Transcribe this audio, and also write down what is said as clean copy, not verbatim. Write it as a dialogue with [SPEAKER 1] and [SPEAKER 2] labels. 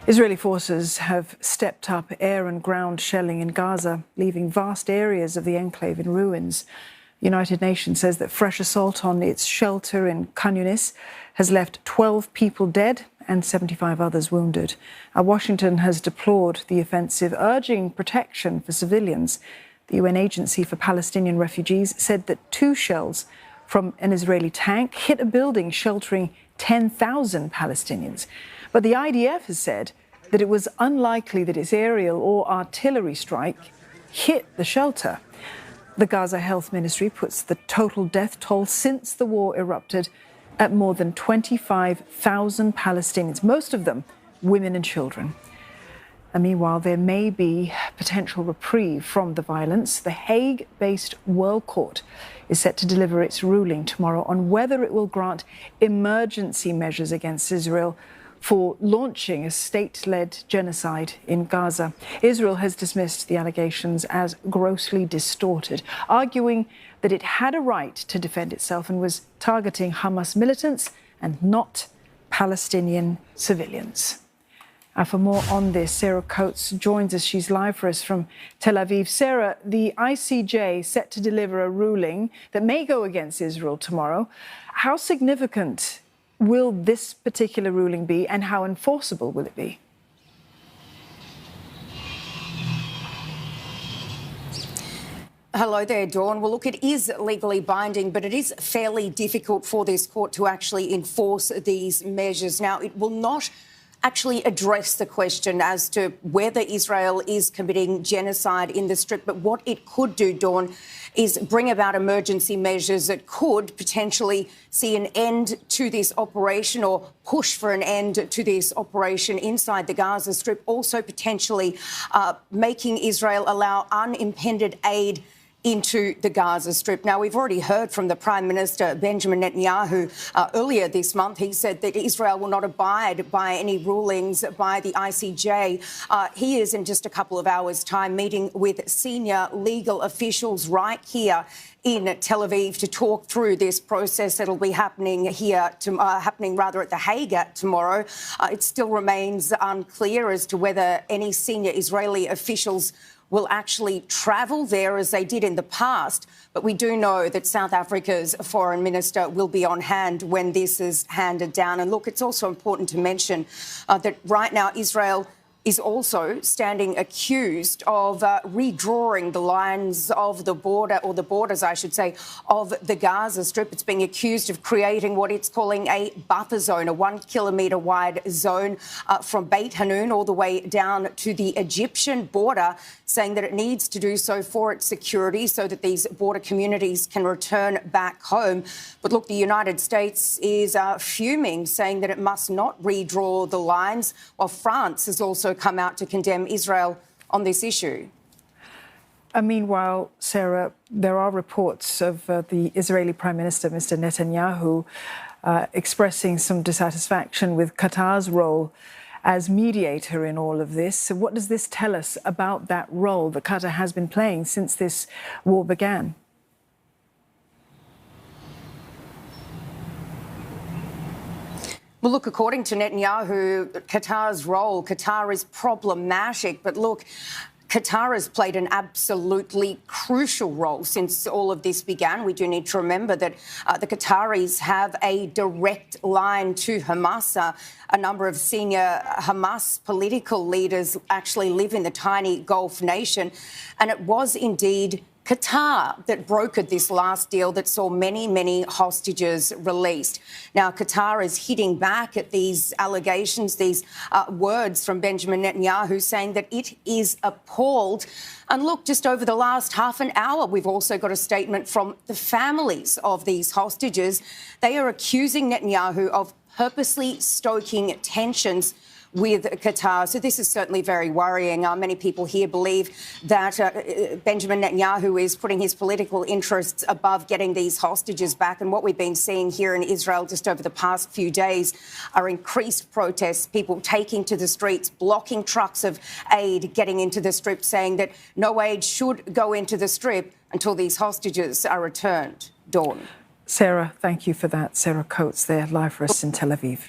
[SPEAKER 1] Israeli forces have stepped up air and ground shelling in Gaza, leaving vast areas of the enclave in ruins. The United Nations says that fresh assault on its shelter in Khan Younis has left 12 people dead and 75 others wounded. Washington has deplored the offensive, urging protection for civilians. The UN Agency for Palestinian Refugees said that 2 shells from an Israeli tank hit a building sheltering 10,000 Palestinians. But the IDF has said that it was unlikely that its aerial or artillery strike hit the shelter. The Gaza Health Ministry puts the total death toll since the war erupted at more than 25,000 Palestinians, most of them women and children. And meanwhile, there may be potential reprieve from the violence. The Hague-based World Court is set to deliver its ruling tomorrow on whether it will grant emergency measures against Israel for launching a state-led genocide in Gaza. Israel has dismissed the allegations as grossly distorted, arguing that it had a right to defend itself and was targeting Hamas militants and not Palestinian civilians. For more on this, Sarah Coates joins us. She's live for us from Tel Aviv. Sarah, the ICJ set to deliver a ruling that may go against Israel tomorrow. How significant will this particular ruling be, and how enforceable will it be?
[SPEAKER 2] Hello there, Dawn. Well, look, it is legally binding, but it is fairly difficult for this court to actually enforce these measures. Now, it will not actually address the question as to whether Israel is committing genocide in the Strip. But what it could do, Dawn, is bring about emergency measures that could potentially see an end to this operation or push for an end to this operation inside the Gaza Strip, also potentially making Israel allow unimpeded aid into the Gaza Strip. Now, we've already heard from the Prime Minister, Benjamin Netanyahu, earlier this month. He said that Israel will not abide by any rulings by the ICJ. He is, in just a couple of hours' time, meeting with senior legal officials right here in Tel Aviv to talk through this process that'll be happening here, at The Hague tomorrow. It still remains unclear as to whether any senior Israeli officials will actually travel there as they did in the past. But we do know that South Africa's foreign minister will be on hand when this is handed down. And look, it's also important to mention that right now Israel is also standing accused of redrawing the lines of the border, or the borders, I should say, of the Gaza Strip. It's being accused of creating what it's calling a buffer zone, a 1 kilometre wide zone from Beit Hanun all the way down to the Egyptian border, saying that it needs to do so for its security so that these border communities can return back home. But look, the United States is fuming, saying that it must not redraw the lines, while France has also come out to condemn Israel on this issue.
[SPEAKER 1] Meanwhile, Sarah, there are reports of the Israeli Prime Minister, Mr. Netanyahu, expressing some dissatisfaction with Qatar's role as mediator in all of this. So what does this tell us about that role that Qatar has been playing since this war began?
[SPEAKER 2] Well, look, according to Netanyahu, Qatar is problematic. But look, Qatar has played an absolutely crucial role since all of this began. We do need to remember that the Qataris have a direct line to Hamas. A number of senior Hamas political leaders actually live in the tiny Gulf nation. And it was indeed Qatar that brokered this last deal that saw many, many hostages released. Now, Qatar is hitting back at these allegations, these words from Benjamin Netanyahu, saying that it is appalled. And look, just over the last half an hour, we've also got a statement from the families of these hostages. They are accusing Netanyahu of purposely stoking tensions with Qatar. So this is certainly very worrying. Many people here believe that Benjamin Netanyahu is putting his political interests above getting these hostages back. And what we've been seeing here in Israel just over the past few days are increased protests, people taking to the streets, blocking trucks of aid getting into the Strip, saying that no aid should go into the Strip until these hostages are returned. Dawn.
[SPEAKER 1] Sarah, thank you for that. Sarah Coates there, live for us in Tel Aviv.